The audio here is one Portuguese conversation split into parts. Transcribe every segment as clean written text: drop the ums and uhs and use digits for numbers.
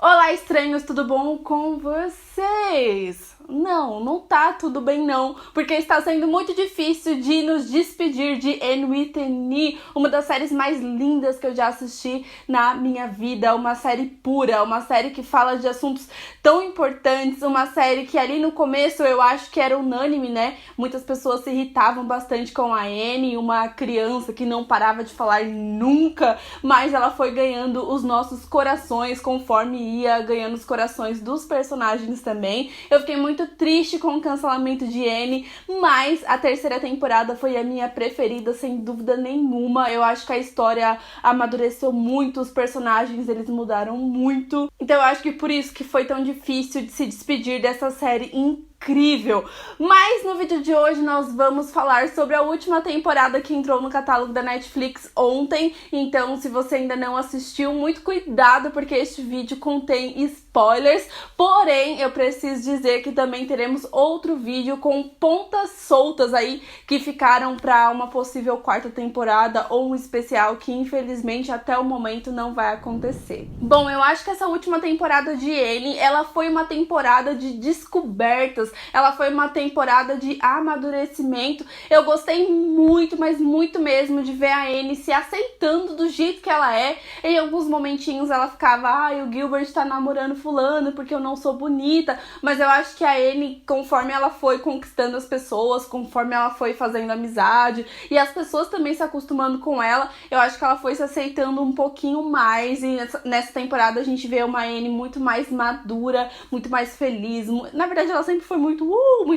Olá, estranhos, tudo bom com vocês? Não tá tudo bem não, porque está sendo muito difícil de nos despedir de Anne with an E, uma das séries mais lindas que eu já assisti na minha vida, uma série pura, uma série que fala de assuntos tão importantes, uma série que ali no começo eu acho que era unânime, né? Muitas pessoas se irritavam bastante com a Anne, uma criança que não parava de falar nunca, mas ela foi ganhando os nossos corações conforme ia ganhando os corações dos personagens também. Eu fiquei muito triste com o cancelamento de Anne, mas a terceira temporada foi a minha preferida, sem dúvida nenhuma. Eu acho que a história amadureceu muito, os personagens eles mudaram muito. Então eu acho que por isso que foi tão difícil de se despedir dessa série incrível. Mas no vídeo de hoje nós vamos falar sobre a última temporada que entrou no catálogo da Netflix ontem. Então, se você ainda não assistiu, muito cuidado porque este vídeo contém spoilers. Porém, eu preciso dizer que também teremos outro vídeo com pontas soltas aí que ficaram para uma possível quarta temporada ou um especial que infelizmente até o momento não vai acontecer. Bom, eu acho que essa última temporada de Anne, ela foi uma temporada de descobertas. Ela foi uma temporada de amadurecimento. Eu gostei muito, mas muito mesmo de ver a Anne se aceitando do jeito que ela é. Em alguns momentinhos ela ficava, o Gilbert tá namorando fulano porque eu não sou bonita. Mas eu acho que a Anne, conforme ela foi conquistando as pessoas, conforme ela foi fazendo amizade e as pessoas também se acostumando com ela, eu acho que ela foi se aceitando um pouquinho mais. E nessa temporada a gente vê uma Anne muito mais madura, muito mais feliz. Na verdade ela sempre foi muito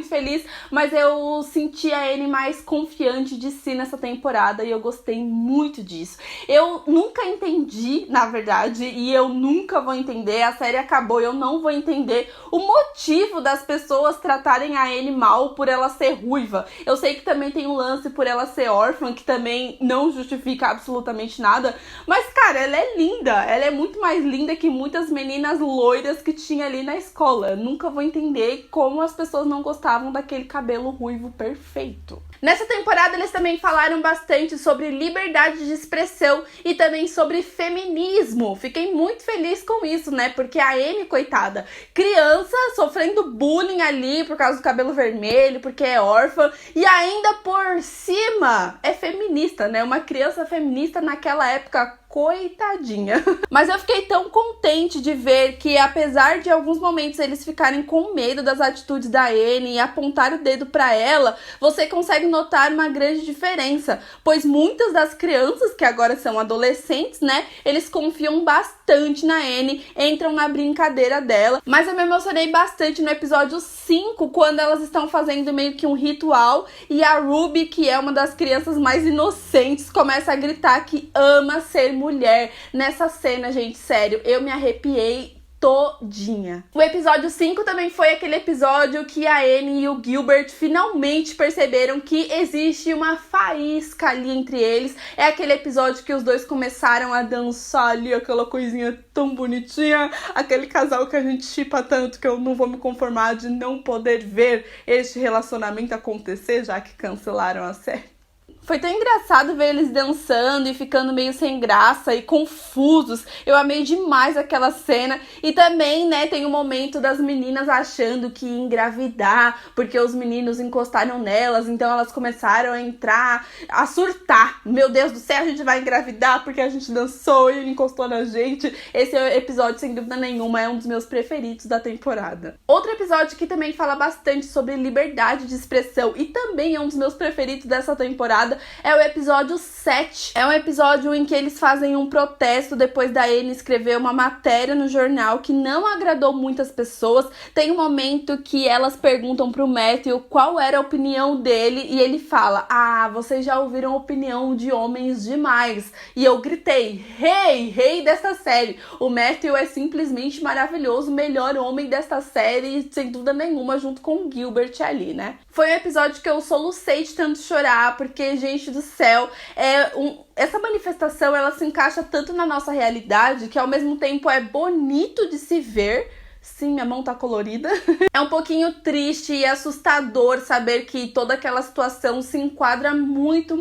feliz, mas eu senti a Anne mais confiante de si nessa temporada e eu gostei muito disso. Eu nunca entendi, na verdade, e eu nunca vou entender, a série acabou e eu não vou entender o motivo das pessoas tratarem a Anne mal por ela ser ruiva. Eu sei que também tem um lance por ela ser órfã, que também não justifica absolutamente nada, mas cara, ela é linda, ela é muito mais linda que muitas meninas loiras que tinha ali na escola. Eu nunca vou entender como as pessoas não gostavam daquele cabelo ruivo perfeito. Nessa temporada eles também falaram bastante sobre liberdade de expressão e também sobre feminismo. Fiquei muito feliz com isso, né? Porque a Anne, coitada, criança sofrendo bullying ali por causa do cabelo vermelho, porque é órfã e ainda por cima é feminista, né? Uma criança feminista naquela época, coitadinha. Mas eu fiquei tão contente de ver que, apesar de alguns momentos eles ficarem com medo das atitudes da Anne e apontar o dedo pra ela, você consegue notar uma grande diferença, pois muitas das crianças que agora são adolescentes, né, eles confiam bastante na Anne, entram na brincadeira dela. Mas eu me emocionei bastante no episódio 5, quando elas estão fazendo meio que um ritual e a Ruby, que é uma das crianças mais inocentes, começa a gritar que ama ser mulher. Nessa cena, gente, sério, eu me arrepiei todinha. O episódio 5 também foi aquele episódio que a Anne e o Gilbert finalmente perceberam que existe uma faísca ali entre eles. É aquele episódio que os dois começaram a dançar ali, aquela coisinha tão bonitinha, aquele casal que a gente shippa tanto que eu não vou me conformar de não poder ver este relacionamento acontecer, já que cancelaram a série. Foi tão engraçado ver eles dançando e ficando meio sem graça e confusos. Eu amei demais aquela cena. E também, né, tem um momento das meninas achando que ia engravidar, porque os meninos encostaram nelas, então elas começaram a entrar, a surtar. Meu Deus do céu, a gente vai engravidar porque a gente dançou e ele encostou na gente. Esse episódio, sem dúvida nenhuma, é um dos meus preferidos da temporada. Outro episódio que também fala bastante sobre liberdade de expressão e também é um dos meus preferidos dessa temporada é o episódio 7. É um episódio em que eles fazem um protesto depois da Anne escrever uma matéria no jornal que não agradou muitas pessoas. Tem um momento que elas perguntam pro Matthew qual era a opinião dele e ele fala: vocês já ouviram a opinião de homens demais. E eu gritei: rei dessa série. O Matthew é simplesmente maravilhoso, o melhor homem desta série, sem dúvida nenhuma, junto com o Gilbert ali, né? Foi um episódio que eu solucei de tanto chorar, porque, gente do céu, essa manifestação, ela se encaixa tanto na nossa realidade, que ao mesmo tempo é bonito de se ver. Sim, minha mão tá colorida. É um pouquinho triste e assustador saber que toda aquela situação se enquadra muito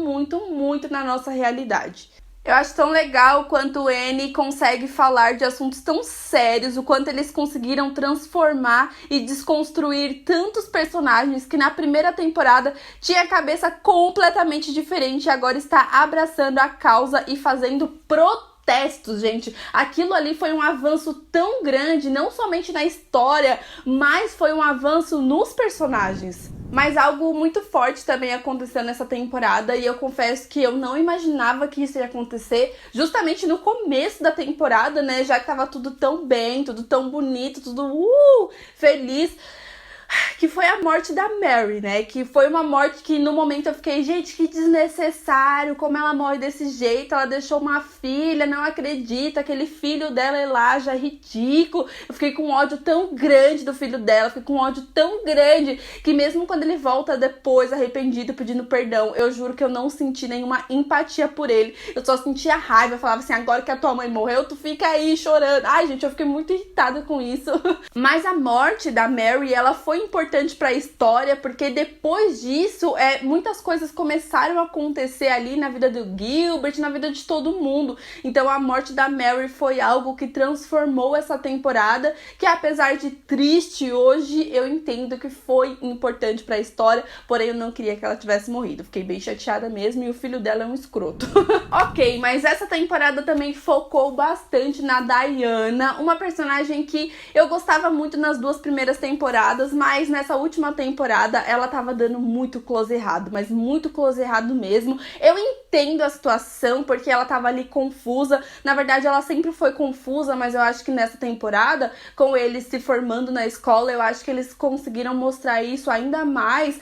na nossa realidade. Eu acho tão legal quanto o N consegue falar de assuntos tão sérios, o quanto eles conseguiram transformar e desconstruir tantos personagens que na primeira temporada tinha a cabeça completamente diferente e agora está abraçando a causa e fazendo protestos, gente. Aquilo ali foi um avanço tão grande, não somente na história, mas foi um avanço nos personagens. Mas algo muito forte também aconteceu nessa temporada e eu confesso que eu não imaginava que isso ia acontecer justamente no começo da temporada, né? Já que tava tudo tão bem, tudo tão bonito, tudo feliz. Que foi a morte da Mary, né? Que foi uma morte que no momento eu fiquei, gente, que desnecessário, como ela morre desse jeito, ela deixou uma filha, não acredita, aquele filho dela, Elijah, é ridículo. Eu fiquei com um ódio tão grande do filho dela, fiquei com um ódio tão grande, que mesmo quando ele volta depois, arrependido, pedindo perdão, eu juro que eu não senti nenhuma empatia por ele, eu só sentia raiva, eu falava assim, agora que a tua mãe morreu, tu fica aí chorando. Ai, gente, eu fiquei muito irritada com isso. Mas a morte da Mary, ela foi importante para a história, porque depois disso, muitas coisas começaram a acontecer ali na vida do Gilbert, na vida de todo mundo. Então a morte da Mary foi algo que transformou essa temporada, que apesar de triste hoje, eu entendo que foi importante para a história, porém eu não queria que ela tivesse morrido. Fiquei bem chateada mesmo e o filho dela é um escroto. Ok, mas essa temporada também focou bastante na Diana, uma personagem que eu gostava muito nas duas primeiras temporadas, mas nessa última temporada ela tava dando muito close errado, mas muito close errado mesmo. Eu entendo a situação, porque ela tava ali confusa, na verdade ela sempre foi confusa, mas eu acho que nessa temporada, com eles se formando na escola, eu acho que eles conseguiram mostrar isso ainda mais,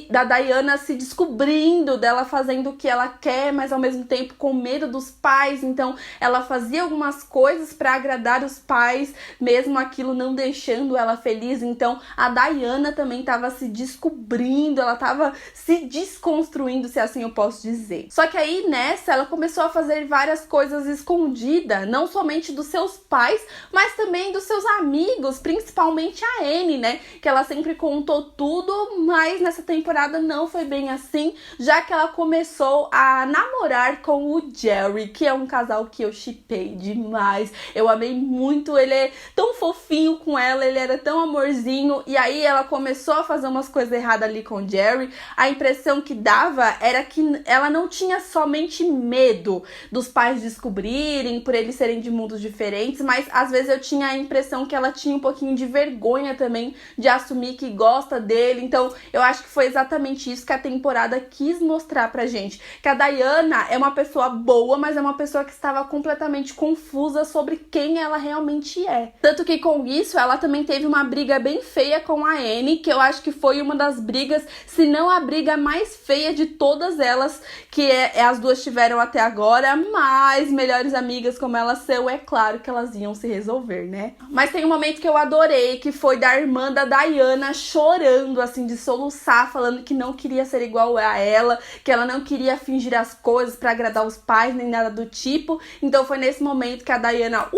da Diana se descobrindo, dela fazendo o que ela quer, mas ao mesmo tempo com medo dos pais, então ela fazia algumas coisas pra agradar os pais, mesmo aquilo não deixando ela feliz. Então a Diana também estava se descobrindo, ela estava se desconstruindo, se assim eu posso dizer. Só que aí nessa ela começou a fazer várias coisas escondidas, não somente dos seus pais, mas também dos seus amigos, principalmente a Anne, né? Que ela sempre contou tudo, mas nessa temporada não foi bem assim, já que ela começou a namorar com o Jerry, que é um casal que eu shippei demais. Eu amei muito, ele é tão fofinho com ela, ele era tão amorzinho, e aí ela começou a fazer umas coisas erradas ali com o Jerry. A impressão que dava era que ela não tinha somente medo dos pais descobrirem, por eles serem de mundos diferentes, mas às vezes eu tinha a impressão que ela tinha um pouquinho de vergonha também de assumir que gosta dele. Então eu acho que foi exatamente isso que a temporada quis mostrar pra gente, que a Diana é uma pessoa boa, mas é uma pessoa que estava completamente confusa sobre quem ela realmente é. Tanto que com isso ela também teve uma briga bem feia com a Anne, que eu acho que foi uma das brigas, se não a briga mais feia de todas elas, que as duas tiveram até agora, mas melhores amigas como elas são, é claro que elas iam se resolver, né? Mas tem um momento que eu adorei, que foi da irmã da Diana chorando, assim, de soluçar, falando que não queria ser igual a ela, que ela não queria fingir as coisas pra agradar os pais, nem nada do tipo. Então foi nesse momento que a Diana,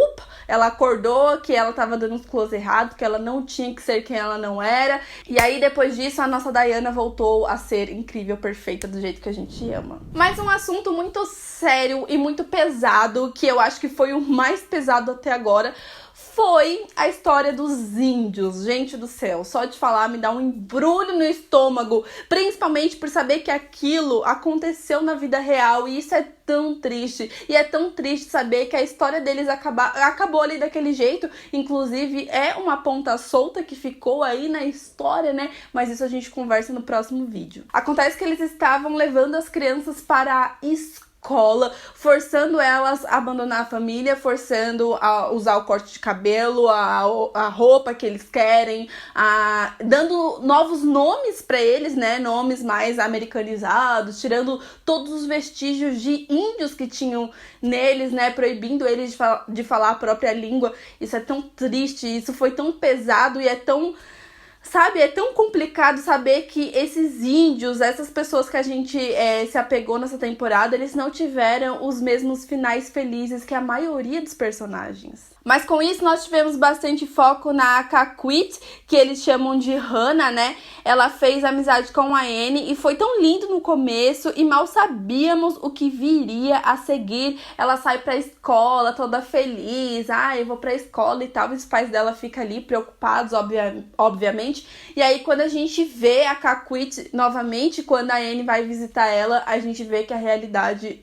ela acordou, que ela tava dando uns close errados, que ela não tinha que ser quem ela não era. E aí, depois disso, a nossa Diana voltou a ser incrível, perfeita, do jeito que a gente ama. Mas um assunto muito sério e muito pesado, que eu acho que foi o mais pesado até agora, foi a história dos índios. Gente do céu, só de falar me dá um embrulho no estômago, principalmente por saber que aquilo aconteceu na vida real, e isso é tão triste. E é tão triste saber que a história deles acabou ali daquele jeito. Inclusive é uma ponta solta que ficou aí na história, né? Mas isso a gente conversa no próximo vídeo. Acontece que eles estavam levando as crianças para a escola, forçando elas a abandonar a família, forçando a usar o corte de cabelo, a roupa que eles querem, dando novos nomes para eles, né, nomes mais americanizados, tirando todos os vestígios de índios que tinham neles, né, proibindo eles de falar a própria língua. Isso é tão triste, isso foi tão pesado e é tão... Sabe, é tão complicado saber que esses índios, essas pessoas que a gente se apegou nessa temporada, eles não tiveram os mesmos finais felizes que a maioria dos personagens. Mas com isso nós tivemos bastante foco na Kaquit, que eles chamam de Hannah, né? Ela fez amizade com a Annie e foi tão lindo no começo e mal sabíamos o que viria a seguir. Ela sai pra escola toda feliz, eu vou pra escola e tal, e os pais dela ficam ali preocupados, obviamente. E aí quando a gente vê a Kaquit novamente, quando a Annie vai visitar ela, a gente vê que a realidade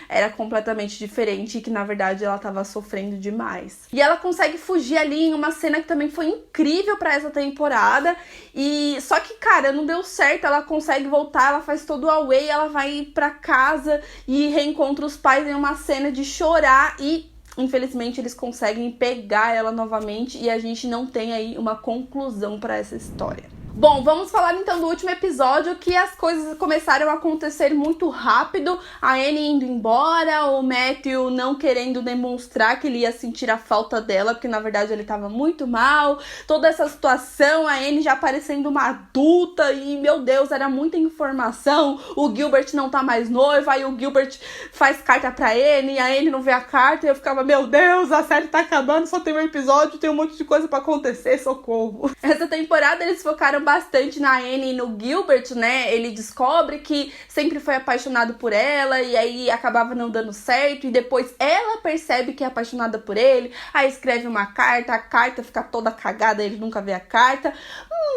era completamente diferente e que, na verdade, ela tava sofrendo demais. E ela consegue fugir ali em uma cena que também foi incrível pra essa temporada. E só que, cara, não deu certo. Ela consegue voltar, ela faz todo o away, ela vai pra casa e reencontra os pais em uma cena de chorar e infelizmente eles conseguem pegar ela novamente e a gente não tem aí uma conclusão pra essa história. Bom, vamos falar então do último episódio, que as coisas começaram a acontecer muito rápido. A Annie indo embora, o Matthew não querendo demonstrar que ele ia sentir a falta dela, porque na verdade ele tava muito mal. Toda essa situação, a Annie já parecendo uma adulta e, meu Deus, era muita informação. O Gilbert não tá mais noivo, aí o Gilbert faz carta pra Annie, a Annie não vê a carta e eu ficava, meu Deus, a série tá acabando, só tem um episódio, tem um monte de coisa pra acontecer, socorro. Essa temporada eles focaram bastante na Annie e no Gilbert, né? Ele descobre que sempre foi apaixonado por ela e aí acabava não dando certo e depois ela percebe que é apaixonada por ele, aí escreve uma carta, a carta fica toda cagada, ele nunca vê a carta.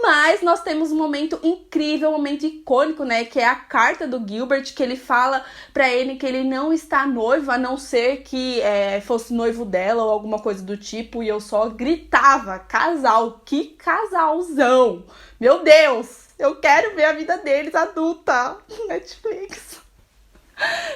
Mas nós temos um momento incrível, um momento icônico, né? Que é a carta do Gilbert, que ele fala pra Annie que ele não está noivo, a não ser que fosse noivo dela ou alguma coisa do tipo. E eu só gritava, casal, que casalzão! Meu Deus, eu quero ver a vida deles adulta. Netflix.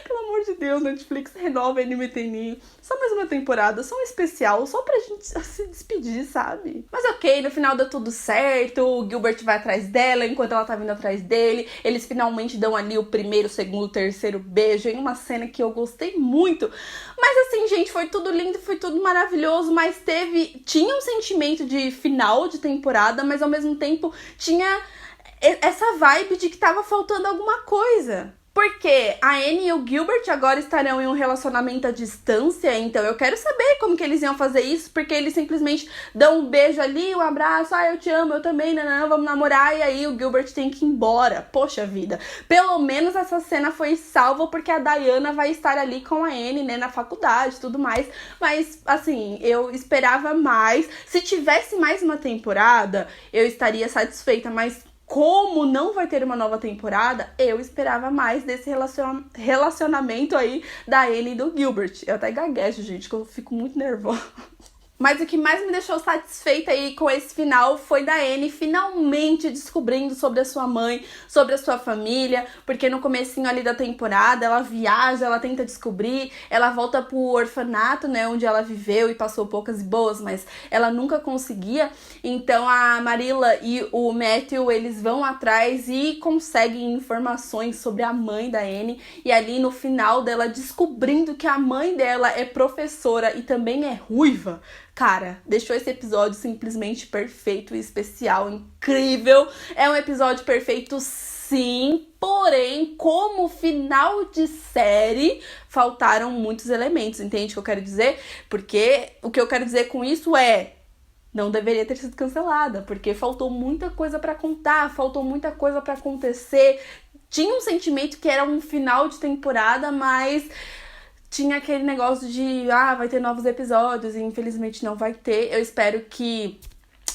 Pelo amor de Deus, Netflix, renova NMTN. Só mais uma temporada, só um especial, só pra gente se despedir, sabe? Mas ok, no final deu tudo certo, o Gilbert vai atrás dela, enquanto ela tá vindo atrás dele. Eles finalmente dão ali o primeiro, segundo, terceiro beijo, em uma cena que eu gostei muito. Mas assim, gente, foi tudo lindo, foi tudo maravilhoso, mas tinha um sentimento de final de temporada, mas ao mesmo tempo tinha essa vibe de que tava faltando alguma coisa. Porque a Annie e o Gilbert agora estarão em um relacionamento à distância, então eu quero saber como que eles iam fazer isso, porque eles simplesmente dão um beijo ali, um abraço, eu te amo, eu também, não, vamos namorar, e aí o Gilbert tem que ir embora. Poxa vida, pelo menos essa cena foi salva porque a Diana vai estar ali com a Annie, né, na faculdade e tudo mais, mas assim, eu esperava mais. Se tivesse mais uma temporada, eu estaria satisfeita, mas como não vai ter uma nova temporada, eu esperava mais desse relacionamento aí da Annie e do Gilbert. Eu até gaguejo, gente, que eu fico muito nervosa. Mas o que mais me deixou satisfeita aí com esse final foi da Annie finalmente descobrindo sobre a sua mãe, sobre a sua família, porque no comecinho ali da temporada ela viaja, ela tenta descobrir, ela volta pro orfanato, né, onde ela viveu e passou poucas e boas, mas ela nunca conseguia. Então a Marilla e o Matthew, eles vão atrás e conseguem informações sobre a mãe da Annie, e ali no final dela descobrindo que a mãe dela é professora e também é ruiva. Cara, deixou esse episódio simplesmente perfeito e especial, incrível. É um episódio perfeito, sim, porém, como final de série, faltaram muitos elementos, entende o que eu quero dizer? Porque o que eu quero dizer com isso não deveria ter sido cancelada, porque faltou muita coisa pra contar, faltou muita coisa pra acontecer. Tinha um sentimento que era um final de temporada, mas tinha aquele negócio de, vai ter novos episódios e infelizmente não vai ter. Eu espero que...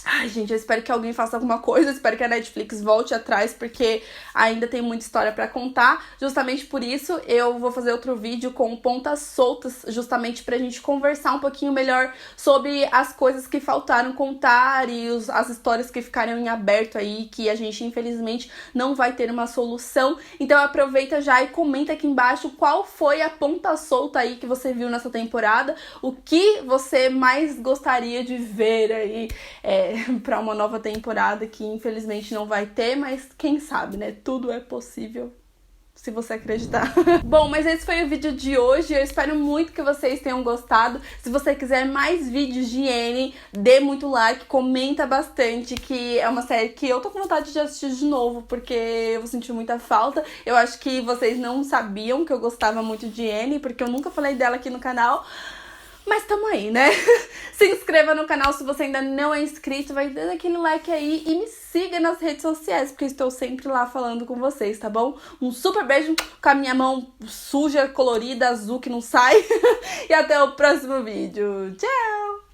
Ai, gente, eu espero que alguém faça alguma coisa, eu espero que a Netflix volte atrás, porque ainda tem muita história pra contar. Justamente por isso, eu vou fazer outro vídeo com pontas soltas, justamente pra gente conversar um pouquinho melhor sobre as coisas que faltaram contar e as histórias que ficaram em aberto aí, que a gente, infelizmente, não vai ter uma solução. Então aproveita já e comenta aqui embaixo qual foi a ponta solta aí que você viu nessa temporada, o que você mais gostaria de ver aí, pra uma nova temporada que infelizmente não vai ter, mas quem sabe, né? Tudo é possível se você acreditar. Bom, mas esse foi o vídeo de hoje. Eu espero muito que vocês tenham gostado. Se você quiser mais vídeos de Annie, dê muito like, comenta bastante, que é uma série que eu tô com vontade de assistir de novo, porque eu vou sentir muita falta. Eu acho que vocês não sabiam que eu gostava muito de Annie, porque eu nunca falei dela aqui no canal. Mas tamo aí, né? Se inscreva no canal se você ainda não é inscrito, vai dando aquele like aí e me siga nas redes sociais, porque eu estou sempre lá falando com vocês, tá bom? Um super beijo com a minha mão suja, colorida, azul que não sai. E até o próximo vídeo. Tchau!